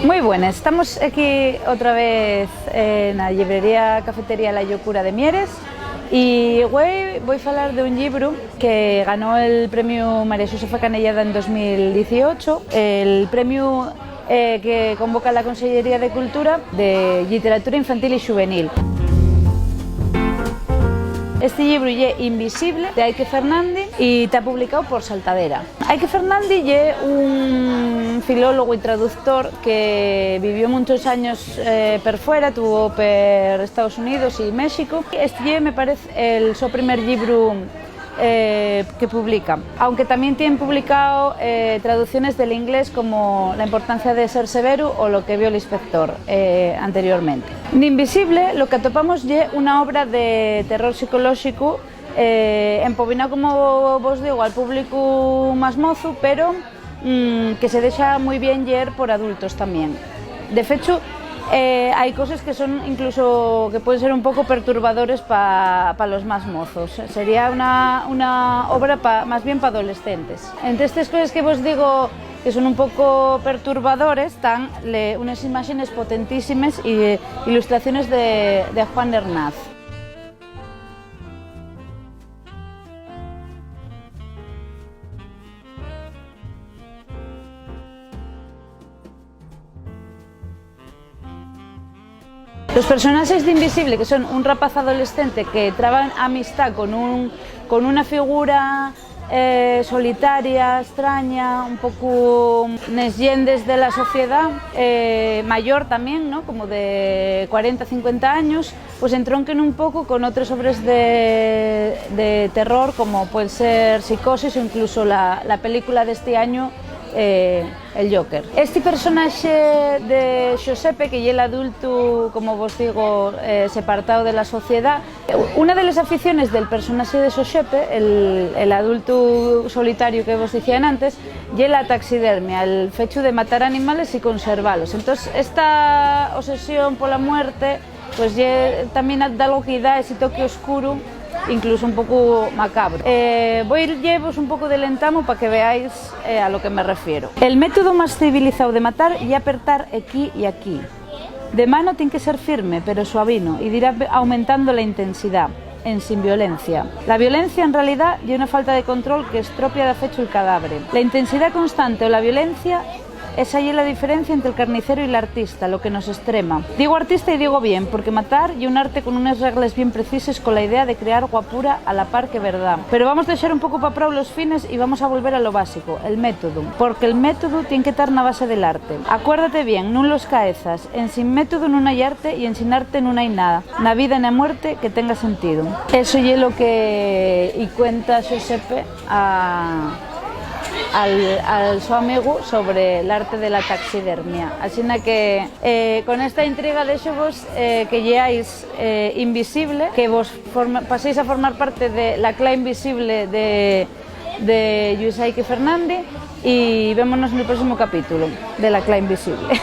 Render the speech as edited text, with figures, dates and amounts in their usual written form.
Moi buenas, estamos aquí outra vez na librería Cafetería La Llocura de Mieres e hoy voy a falar de un libro que ganó el premio María Josefa Canellada en 2018, el premio que convoca la Consellería de Cultura de Literatura Infantil y Juvenil. Este libro é Invisible, de Aike Fernández, e está publicado por Saltadera. Aike Fernández é un filólogo e traductor que vivió muchos años per fuera, tuvo per Estados Unidos y México. Este me parece el su primer libro que publica, aunque también tienen publicado traducciones del inglés como La importancia de ser severo o Lo que vio el inspector anteriormente. En Invisible lo que atopamos es una obra de terror psicológico empobinado, como vos digo, al público más mozo, pero que se deja muy bien leer por adultos también. De hecho, hay cosas que son incluso que pueden ser un poco perturbadores para los más mozos. Sería una obra más bien para adolescentes. Entre estas cosas que vos digo que son un poco perturbadores están unas imágenes potentísimas y ilustraciones de Juan Hernaz. Los personajes de Invisible, que son un rapaz adolescente que traban amistad con una figura solitaria, extraña, un poco nesyendes de la sociedad, mayor también, ¿no? Como de 40-50 años, pues entronquen un poco con otras obras de terror, como puede ser Psicosis o incluso la película de este año, El Joker. Este personaje de Xosepe, que es el adulto, como vos digo, separado de la sociedad, una de las aficiones del personaje de Xosepe, el adulto solitario que vos decían antes, es la taxidermia, el fecho de matar animales y conservarlos. Entonces, esta obsesión por la muerte, pues también da algo que da ese toque oscuro, incluso un poco macabro. Voy a llevaros un poco de lentamo para que veáis a lo que me refiero. El método más civilizado de matar es apretar aquí y aquí. De mano tiene que ser firme, pero suavino, y irá aumentando la intensidad, sin violencia. La violencia en realidad es una falta de control que estropia de fecho el cadáver. La intensidad constante o la violencia, esa es la diferencia entre el carnicero y el artista, lo que nos extrema. Digo artista y digo bien, porque matar y un arte con unas reglas bien precisas con la idea de crear guapura a la par que verdad. Pero vamos a dejar un poco para prou los fines y vamos a volver a lo básico, el método. Porque el método tiene que estar na base del arte. Acuérdate bien, non los caezas. En sin método non hai arte y en sin arte non hai nada. Na vida e na muerte que tenga sentido. Eso es lo que cuenta Xosepe al su amigo sobre el arte de la taxidermia. Así que con esta intriga de vos que lleáis Invisible, que vos paséis a formar parte de la Cla Invisible de Aike Fernández, y vémonos en el próximo capítulo de la Cla Invisible.